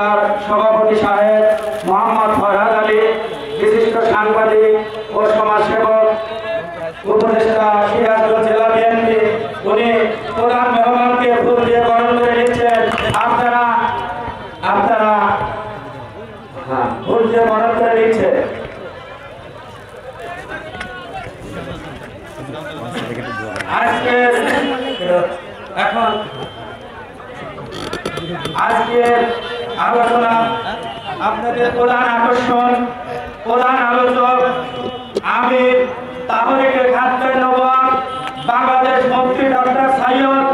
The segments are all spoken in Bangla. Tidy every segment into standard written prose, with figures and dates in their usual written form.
আর সভাপতি সাহেব মোহাম্মদ ফরহাদ আলী, বিশিষ্ট সাংবাদিক ও সমাজসেবক উপদেষ্টা সিরাজগঞ্জ জেলা বিএনপি, উনি প্রধান মেহমানকে ফুল দিয়ে বরণ করে নিচ্ছেন। আপনারা ফুল দিয়ে বরণ করে নিচ্ছে। আজকের আলোচনা আপনাদের প্রধান আকর্ষণ, প্রধান আলোচক আমির তাহরিকে খাদ্যে নবাব বাংলাদেশ মন্ত্রী ডক্টর সৈয়দ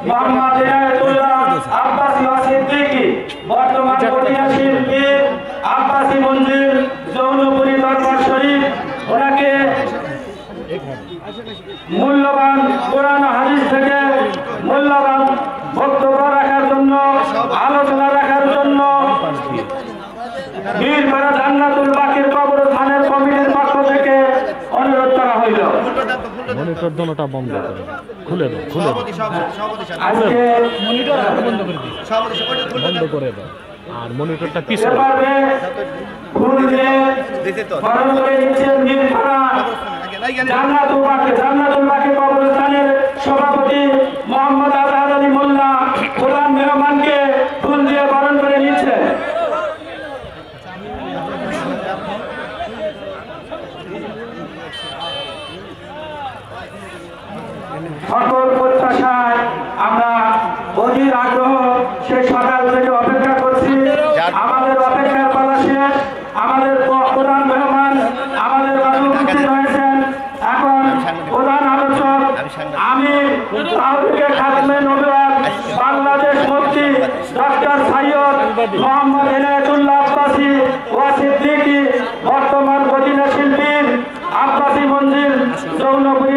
মোহাম্মদ ইনায়েতুল্লাহ আব্বাসী সিদ্দিকী, বর্তমান গদিয়া শিল্পী আব্বাসী মঞ্জিল জৌনপুরী দরবার শরীফ, ওনাকে মূল্যবান কোরআন হাদিস থেকে মূল্যবান বক্তব্য রাখার জন্য, আলোচনা রাখার জন্য বীরপাড়া জান্নাতুল বাকির কবরস্থানের কমিটির পক্ষ থেকে অনুরোধ করা হইল। মনিটর দোনোটা বন্ধ করে খুলে দাও, আজকে বন্ধ করে দাও আর মনিটরটা পিছনে ফুল দিয়ে বরণ করে নিচ্ছেন বীরপাড়া জান্নাতুল বাকি কবরস্থানের সভাপতি মোহাম্মদ আজহার আলী মোল্লা প্রধান মেহমানকে ফুল দিয়ে বরণ করে নিচ্ছে। সকল প্রত্যাশায় আমরা অধীর আগ্রহ সেই সকাল থেকে অপেক্ষা করছি। আমাদের অপেক্ষার পালা শেষ। আমাদের প্রধান মেহমান আমাদের মাঝে উপস্থিত হয়েছেন। এখন প্রধান আলোচক আমি তাহরিকে খাদ্যে নবাব বাংলাদেশ মন্ত্রী ডক্টর সৈয়দ মোহাম্মদ ইনায়েতুল্লাহ আব্বাসী সিদ্দিকী, বর্তমান গদিনা শিল্পীর আব্বাসী মঞ্জিল জৌনপুরী